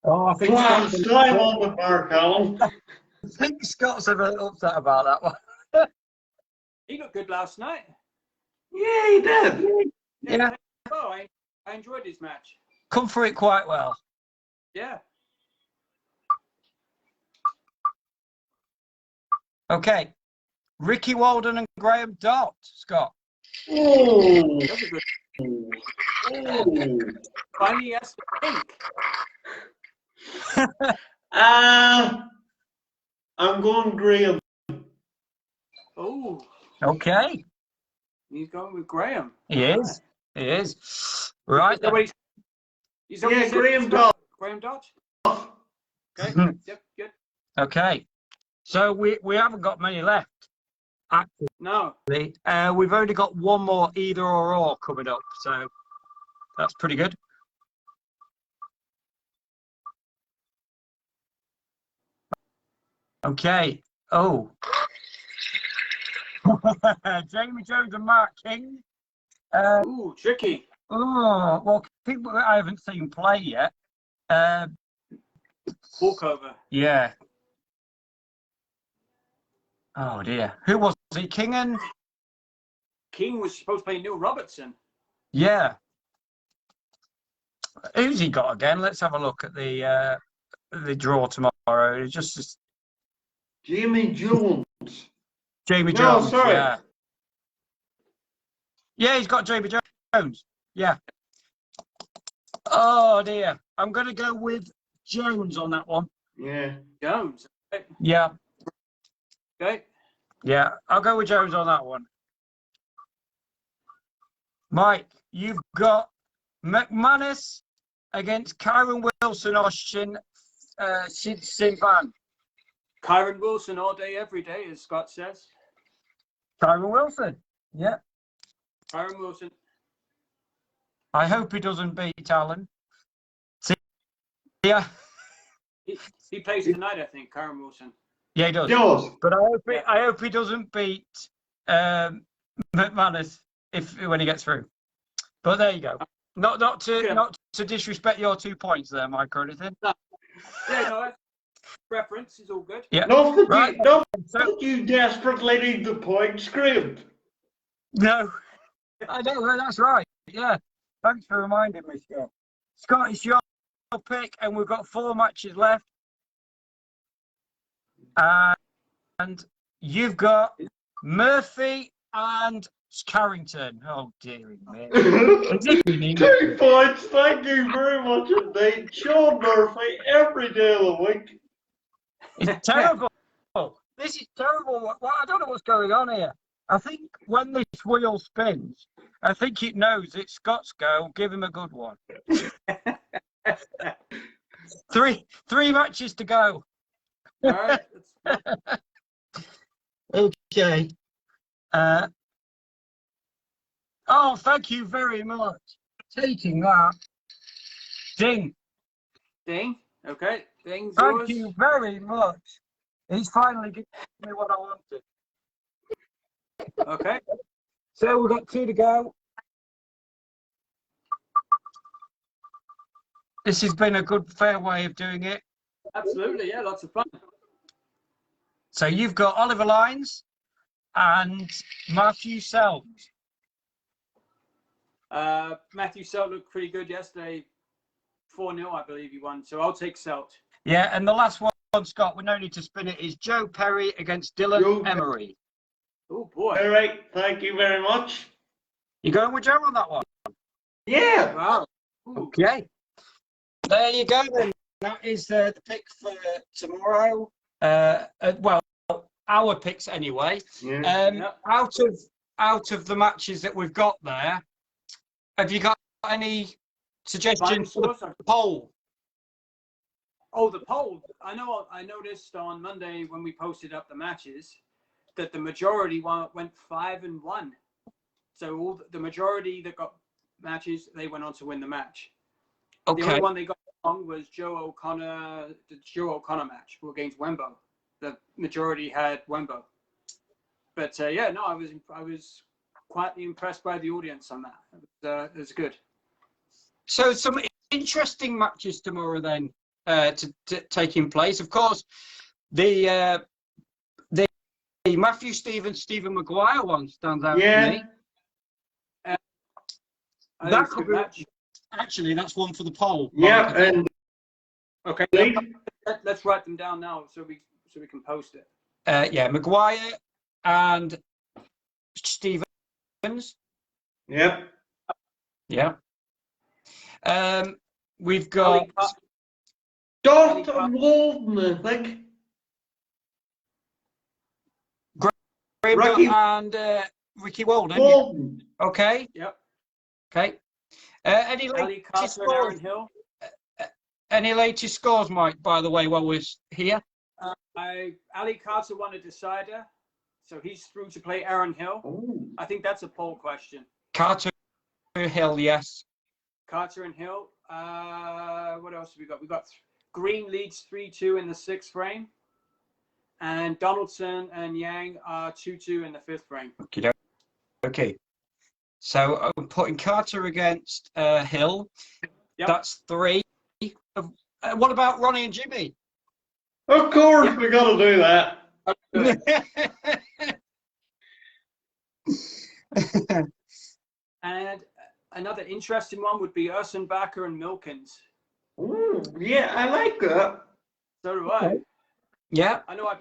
Oh, I think Slime on the Mark Allen. I think Scott's a bit upset about that one. He looked good last night. Yeah, he did. Yeah. Oh, I enjoyed his match. Come through it quite well. Yeah. Okay. Ricky Walden and Graham Dott, Scott. Oh. That's a good. Oh. Finally, yes, I think. I'm going Graham. Oh. Okay. He's going with Graham. He is. He is. Right. Yeah, Graham Dott. Graham Dott. Okay. Yep. Good. Okay. So we haven't got many left. Actually, No. we've only got one more either or coming up, so that's pretty good. Okay. Oh. Jamie Jones and Mark King. Ooh, tricky. Oh, well, people that I haven't seen play yet. Walkover. Yeah. Oh dear. Who was he? King and King was supposed to play Neil Robertson. yeah. Who's he got again? Let's have a look at the draw tomorrow. It's just Jamie Jones. Jamie No, Jones. sorry. Yeah. Yeah, he's got Jamie Jones. Yeah. Oh dear. I'm gonna go with Jones on that one. Yeah. Jones. Okay. Yeah. Okay. Yeah. I'll go with Jones on that one. Mike, you've got McManus against Kyron Wilson or Sin Van. Kyron Wilson all day, every day, as Scott says. Kyron Wilson. Yeah. Kyron Wilson. I hope he doesn't beat Allen. Yeah. He plays tonight, I think, Kyron Wilson. Yeah, he does. Yours. But I hope he doesn't beat McManus when he gets through. But there you go. Not to disrespect your 2 points there, Mike, or anything. No. Yeah, no, that's reference is all good. Yeah. Not that Right. you desperately need the point script. No. I know, that's right. Yeah. Thanks for reminding me, Scott. Scott, it's your pick, and we've got 4 matches left. And you've got Murphy and Carrington. Oh, dearie me. 2 points. Thank you very much indeed. Sean Murphy every day of the week. It's terrible. This is terrible. I don't know what's going on here. I think when this wheel spins, I think it knows it's Scott's go. Give him a good one. 3 matches to go. All right. Okay. Thank you very much. Taking that. Ding. Ding. Okay. Ding's Thank yours. you very much. He's finally giving me what I wanted. Okay. So we've got 2 to go. This has been a good, fair way of doing it. Absolutely. Yeah, lots of fun. So you've got Oliver Lines and Matthew Selk. Matthew Selt looked pretty good yesterday. 4-0, I believe he won. So I'll take Selt. Yeah, and the last one, Scott, we no need to spin it, is Joe Perry against Dylan Emery. Oh, boy. All right. Thank you very much. You going with Joe on that one? Yeah. Wow. Ooh. Okay. There you go then. That is the pick for tomorrow. Well, our picks anyway. Yeah. Out of the matches that we've got there, have you got any suggestions for the poll? Oh, the poll. I noticed on Monday when we posted up the matches that the majority went 5-1. So the majority that got matches, they went on to win the match. Okay. The only one they got wrong was the Joe O'Connor match against Wembo. The majority had Wembo. But yeah, no, I was quietly impressed by the audience on that. It was good. So some interesting matches tomorrow then to taking place. Of course, the Matthew Stevens, Stephen Maguire one stands out to me. That could be, actually, that's one for the poll. Yeah, and okay. Let's write them down now so we can post it. Yeah, Maguire and Stevens. Yep. Yeah. We've got Dalton Walden, I think. Ricky and Ricky Walden. Walden. Okay. Yep. Okay. Any Ali latest Carter and Aaron scores? Hill. Any latest scores, Mike? By the way, while we're here. Ali Carter won a decider, so he's through to play Aaron Hill. Ooh. I think that's a poll question. Carter Hill, yes. Carter and Hill. What else have we got? We got Green leads 3-2 in the 6th frame. And Donaldson and Yang are 2-2 in the 5th frame. Okay. So I'm putting Carter against Hill. Yep. That's 3. What about Ronnie and Jimmy? Of course, we got to do that. And another interesting one would be Ursenbacher and Milkins. Ooh, yeah, I like that. So do I. Yeah. I know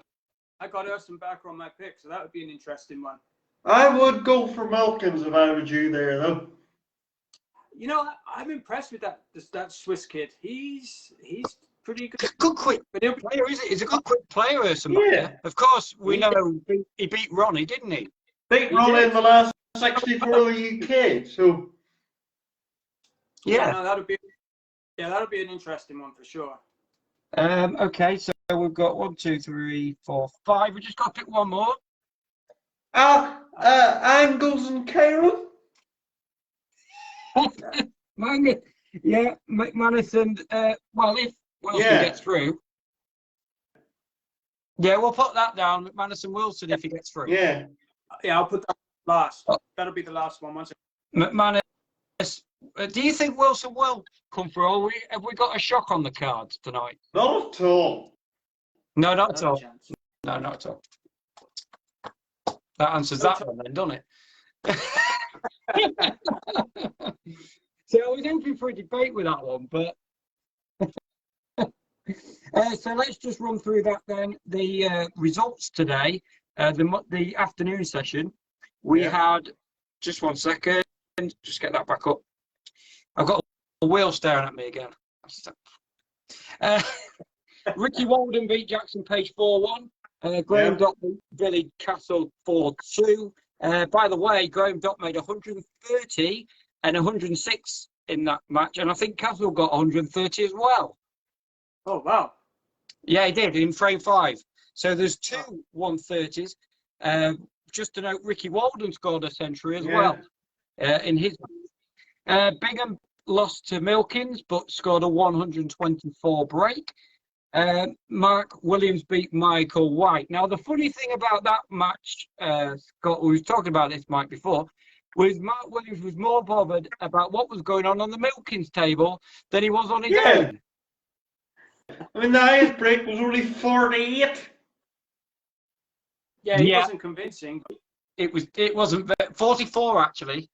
I got Ursenbacher on my pick, so that would be an interesting one. I would go for Milkins if I was you there, though. You know, I'm impressed with that Swiss kid. He's pretty good. Good quick player, is it? He's a good quick player, Ursenbacher. Yeah. Of course, we know he beat Ronnie, didn't he? Beat Ronnie in the last 64 of the UK, so... Yeah. No, that'll be an interesting one for sure. Okay, so we've got 1, 2, 3, 4, 5. We just got to pick one more. Angles and Cairo. Yeah, McManus and well, if Wilson gets through. Yeah, we'll put that down. McManus and Wilson if he gets through. Yeah. Yeah, I'll put that last. That'll be the last one. McManus. Do you think Wilson will come through? Or have we got a shock on the cards tonight? Not at all. No, not at all. No, not at all. That answers that one then, doesn't it? So I was hoping for a debate with that one, but so let's just run through that then. The results today, the afternoon session, we had just 1 second, just get that back up. I've got a wheel staring at me again. Ricky Walden beat Jackson Page 4-1. Graham Dott beat Billy Castle 4-2. By the way, Graham Dott made 130 and 106 in that match, and I think Castle got 130 as well. Oh, wow. Yeah, he did, in frame 5. So there's 2 130s. Just to note, Ricky Walden scored a century as well in his match. Bingham lost to Milkins, but scored a 124 break. Mark Williams beat Michael White. Now, the funny thing about that match, Scott, we were talking about this, Mike, before, was Mark Williams was more bothered about what was going on the Milkins table than he was on his own. I mean, the highest break was only 48. Yeah, he wasn't convincing. It wasn't 44 actually.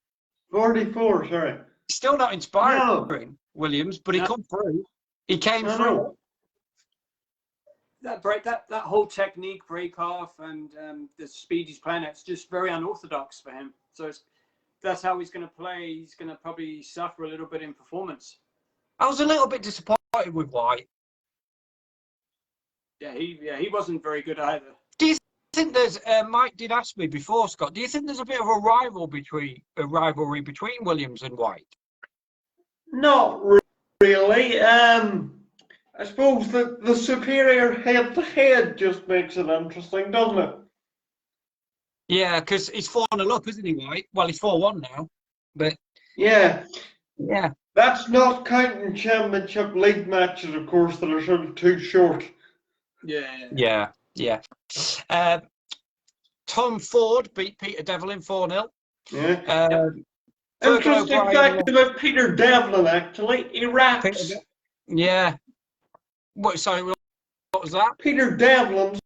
44, sorry. Still not inspiring, Williams, but he come through. He came through. That whole technique break off and the speed he's playing at, it's just very unorthodox for him. So that's how he's going to play. He's going to probably suffer a little bit in performance. I was a little bit disappointed with White. Yeah, he wasn't very good either. Do you think there's? Mike did ask me before, Scott. Do you think there's a bit of a rivalry between Williams and White? Not really. I suppose that the superior head-to-head just makes it interesting, doesn't it? Yeah, because he's 4-0 up, isn't he, White? Well, he's 4-1 now, but yeah. That's not counting championship league matches, of course, that are sort of too short. Yeah. Tom Ford beat Peter Devlin 4-0. Yeah. Interesting fact about Peter Devlin, actually. He raps. Yeah. Sorry, what was that? Peter Devlin's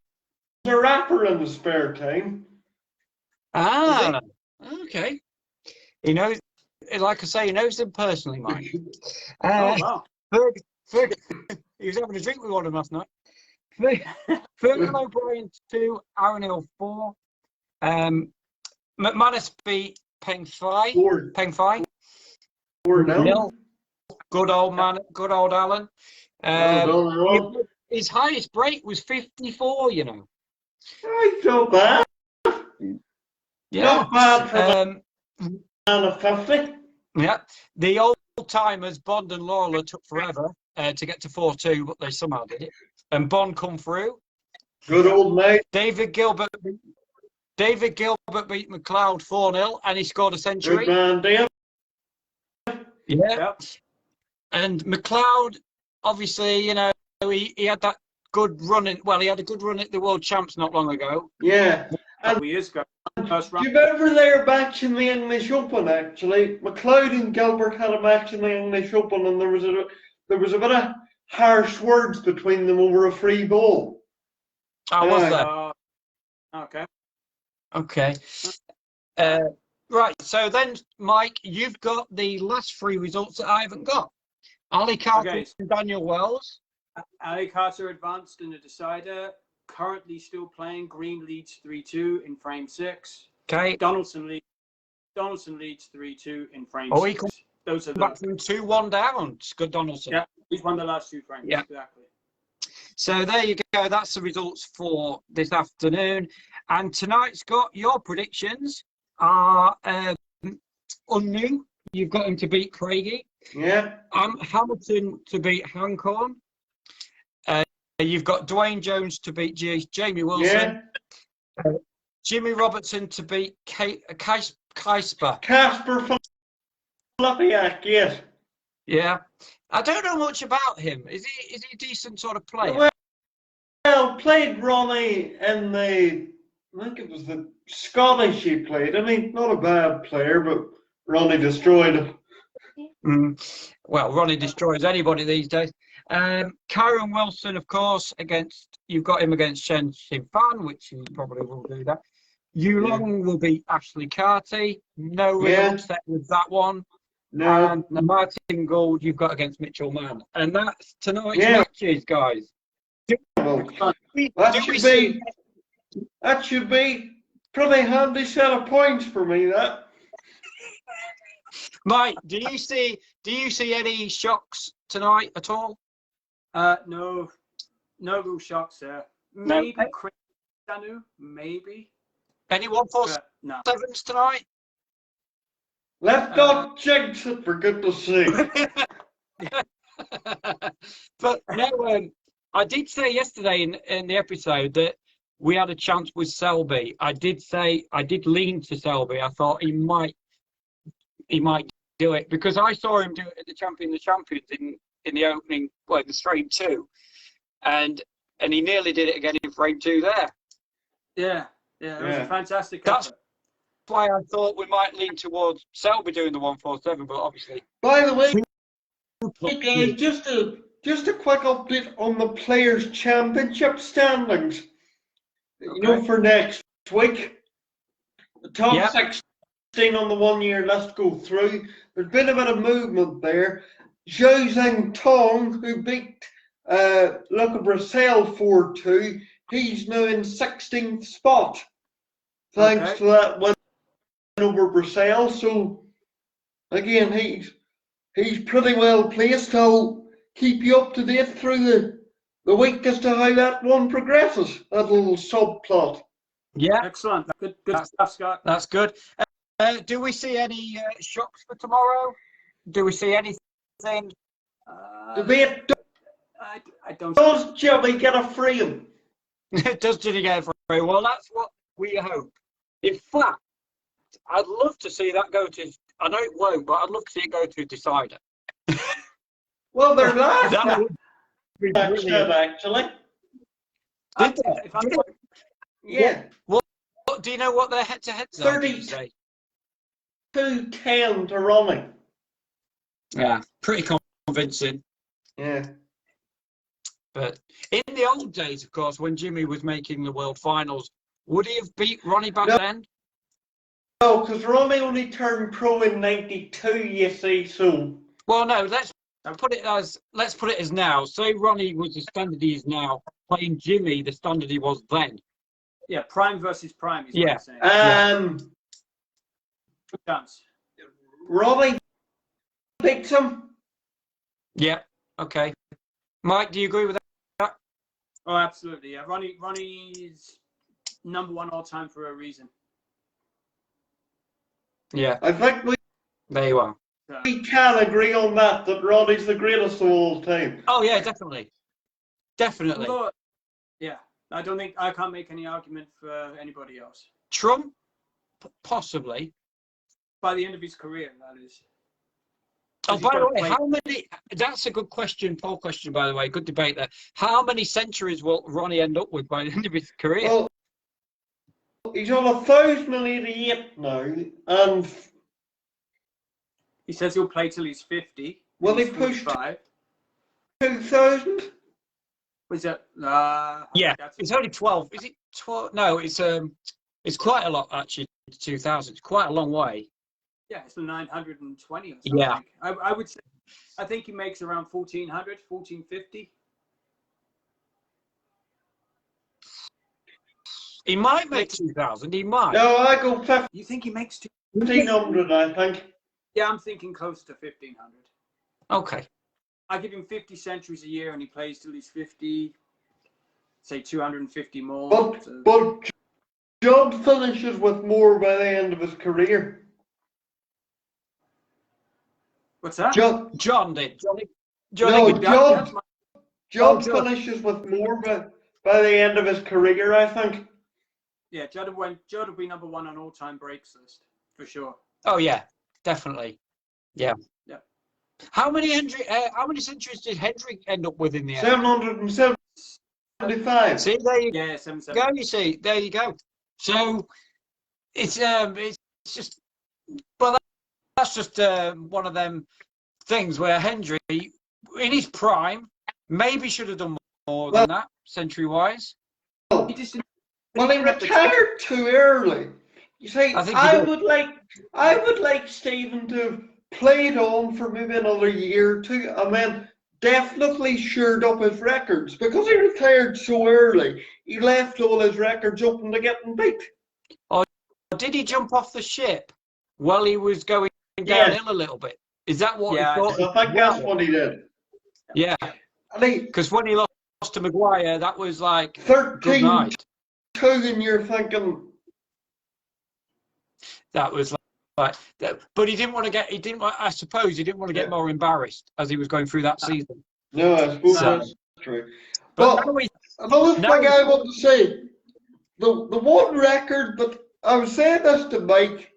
a rapper in his spare time. Ah, okay. He knows, like I say, he knows them personally, Mike. Wow. Ferg, he was having a drink with one of them last night. Fergal O'Brien 2, Aaron Hill 4. McManus beat Peng Fai. 4-0. Good old man, good old Alan. His highest break was 54, you know. I feel bad. Yeah. Not bad for the man of 50. Yeah. The old timers, Bond and Lawler, took forever to get to 4-2, but they somehow did it. And Bond come through. Good old mate. David Gilbert beat McLeod 4-0, and he scored a century. Good man, Dave. Yeah. And McLeod, obviously, you know, he had that good run in. Well, he had a good run at the World Champs not long ago. Yeah. A couple of years ago. First Do round. you remember their match in the English Open, actually? McLeod and Gilbert had a match in the English Open, and there was a bit of harsh words between them over a free ball. Oh, was Yeah. there? Okay. Okay. Right. So then, Mike, you've got the last three results that I haven't got. Ali Carter Okay. and Daniel Wells. Ali Carter advanced in the decider. Currently still playing. Green leads 3-2 in frame 6. Okay. Donaldson leads 3-2 in frame Oh, he 6. come Those are the back from 2-1 down. Scott Donaldson. Yeah. He's won the last 2 frames. Yeah. Exactly. So there you go. That's the results for this afternoon. And tonight's got your predictions are Unnu. You've got him to beat Craigie. Yeah. Hamilton to beat Hancorn. You've got Dwayne Jones to beat Jamie Wilson. Yeah. Jimmy Robertson to beat Kaisper. Casper Flapiak, yes. Yeah. I don't know much about him. Is he a decent sort of player? Well, played Ronnie in the, I think it was the Scottish he played. I mean, not a bad player, but Ronnie destroyed him. Well, Ronnie destroys anybody these days. Kyron Wilson, of course, you've got him against Chen Xinfan, which he probably will do that. Yulong will beat Ashley Carty. No real upset with that one. No. And the Martin Gould you've got against Mitchell Mann. And that's tonight's matches, guys. Well, that should be pretty handy set of points for me, that. Mike, do you see any shocks tonight at all? No real shocks there. No. Maybe Chris Danu, maybe. Any 147s No. tonight? Let's not jinx it, for goodness sake. But no, I did say yesterday in the episode that we had a chance with Selby. I did lean to Selby. I thought he might do it because I saw him do it at the Champions in the opening, well, the frame 2, and he nearly did it again in frame 2 there. Yeah, it was a fantastic That's effort. why I thought we might lean towards Selby doing the 147, but obviously. By the way, guys, just a quick update on the Players' Championship standings. You know, for next week, the top 16 on the 1 year list go through. There's been a bit of movement there. Zhou Zheng Tong, who beat Luca Bracel 4-2, he's now in 16th spot. Thanks to that win over Bracel. So again, he's pretty well placed. I'll keep you up to date through the week as to how that one progresses. That little subplot. Yeah, Excellent. Good stuff, Scott. that's good. Do we see any shocks for tomorrow? Do we see anything? Debate. I don't. Does Jimmy get a frame? Does Ginny get it free? Well, that's what we hope. In fact, I'd love to see that go to. I know it won't, but I'd love to see it go to decider. Well, they're last That would be brilliant. actually. Did they? Yeah. What do you know what their head-to-heads are? did you say? 2-10 to Ronnie. Yeah, pretty convincing. Yeah. But in the old days, of course, when Jimmy was making the world finals, would he have beat Ronnie back then? No, because Ronnie only turned pro in '92, you see, so. Well, no, let's put it as now. Say Ronnie was the standard he is now, playing Jimmy the standard he was then. Yeah, prime versus prime is what I'm saying. Good chance. Ronnie beats him. Yeah, okay. Mike, do you agree with that? Oh, absolutely. Yeah, Ronnie is #1 all time for a reason. Yeah, I think there you are. we can agree on that Ronnie's the greatest of all time. Oh, yeah, definitely. Definitely. Although, yeah, I can't make any argument for anybody else. Trump? Possibly. By the end of his career, that is. Oh, He's by the gotta way, play- how many? That's a good question, poll question, by the way. Good debate there. How many centuries will Ronnie end up with by the end of his career? Well, he's on 1,088 now, and He says he'll play till he's 50. Will He's he push 45. 2,000. Was that? Yeah, That's it's only 12. Is it 12? No, it's quite a lot actually. 2000. It's quite a long way. yeah, it's 920 or something. Yeah. I would say, I think he makes around 1,400, 1,450. He might make 2000. He might. No, I go You think he makes 1,500, I think. Yeah, I'm thinking close to 1,500. Okay. I give him 50 centuries a year and he plays till he's 50, say 250 more. But, So- but Judd finishes with more by the end of his career. What's that? Judd, John No, did. Judd Judd. finishes with more by the end of his career, I think. Yeah, Judd will be number one on all-time breaks list, for sure. Oh yeah, definitely. Yeah. Yeah. How many centuries did Hendry end up with in the end? 775. See, there you Yeah, 7-7. go. You see, there you go. So it's just, well, that's just one of them things where Hendry, in his prime, maybe should have done more than that, century-wise. He just didn't- Well, he retired too early. You see, I think he I did. would like Stephen to have played on for maybe another year or two, and then definitely shored up his records. Because he retired so early, he left all his records open to getting beat. Did he jump off the ship while he was going Yes. downhill a little bit? Is that what Yeah, he thought? I think that's what he did. Yeah, And he because when he lost to Maguire, that was like good 13-2, night. and you're thinking, That was like that. But he didn't want to get. He didn't. I suppose he didn't want to get more embarrassed as he was going through that season. no, I suppose So- that's true. But But now he, another now thing I want to say, the one record, but I was saying this to Mike,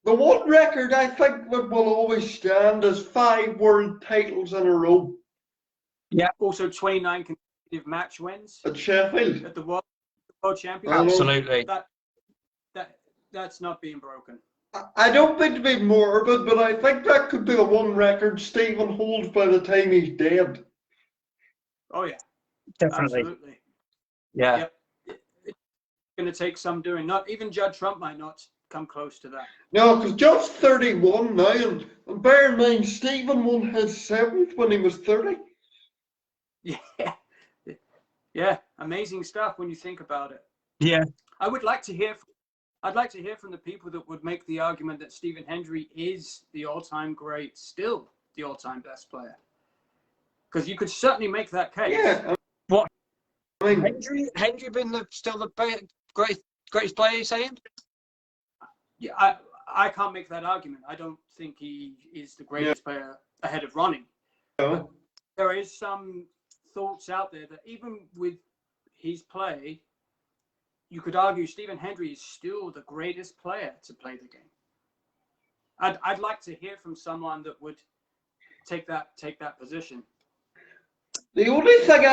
the one record I think that will always stand is 5 world titles in a row Also 29 consecutive match wins at Sheffield. at the World Championship. absolutely. That's not being broken. I don't mean to be morbid, but I think that could be the one record Stephen holds by the time he's dead. Oh yeah, Definitely. absolutely. Yeah. Yep. It's going to take some doing. Not even Judd Trump might not come close to that. No, because just 31 now, and bear in mind, Stephen won his 7th when he was 30. Yeah, yeah, amazing stuff when you think about it. Yeah. I'd like to hear from the people that would make the argument that Stephen Hendry is the all-time great, still the all-time best player. Because you could certainly make that case. Yeah. What? I mean, Hendry been still the greatest player, you saying? Yeah, I can't make that argument. I don't think he is the greatest player ahead of Ronnie. no. There is some thoughts out there that even with his play, you could argue Stephen Hendry is still the greatest player to play the game. I'd like to hear from someone that would take that position. The only thing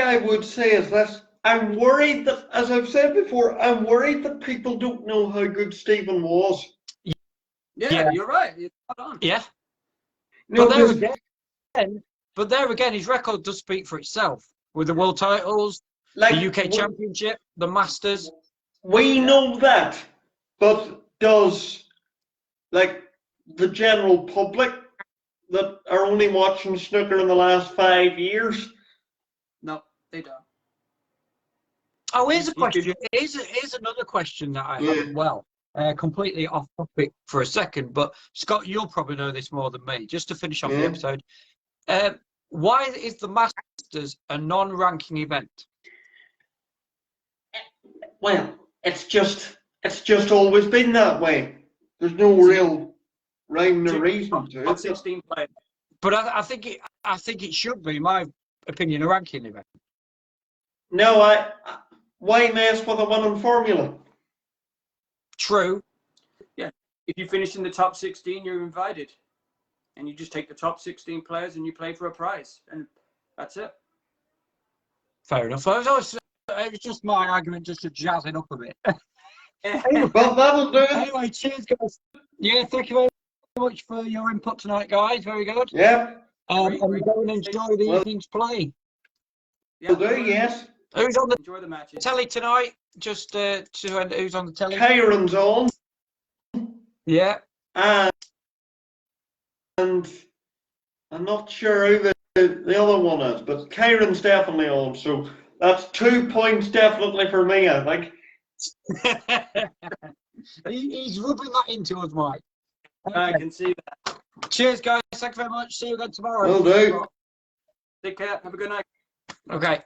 I would say is this. I'm worried that, as I've said before, I'm worried that people don't know how good Stephen was. Yeah, you're right. You're spot on. Yeah. No, But there 'cause, again, his record does speak for itself with the world titles, like, the UK Championship, the Masters. we know that, but does, like, the general public that are only watching snooker in the last 5 years? No, they don't. Oh, here's a You could- question. Here's another question that I Yeah. have as well. Completely off topic for a second, but Scott, you'll probably know this more than me. Just to finish off the Yeah. episode, why is the Masters a non-ranking event? Well, it's just always been that way. There's no real rhyme or reason to Top it. 16 players. But I think it should be, in my opinion, a ranking event. No, why mess with a winning formula? True. If you finish in the top 16, you're invited. and you just take the top 16 players and you play for a prize, and that's it. Fair enough. It was just my argument, just to jazz it up a bit. Well, that'll do it. Anyway, cheers, guys. Yeah, thank you very much for your input tonight, guys. Very good. Yeah, And go and enjoy the evening's play. will do, yes. Who's on the Enjoy the matches. telly tonight? Just who's on the telly? Kieran's on. Yeah. And I'm not sure who the other one is, but Kieran's definitely on. So that's 2 points definitely for me, I think. He's rubbing that into us, Mike. I can see that. Cheers, guys. Thank you very much. See you again tomorrow. Will do. Take care. Have a good night. Okay.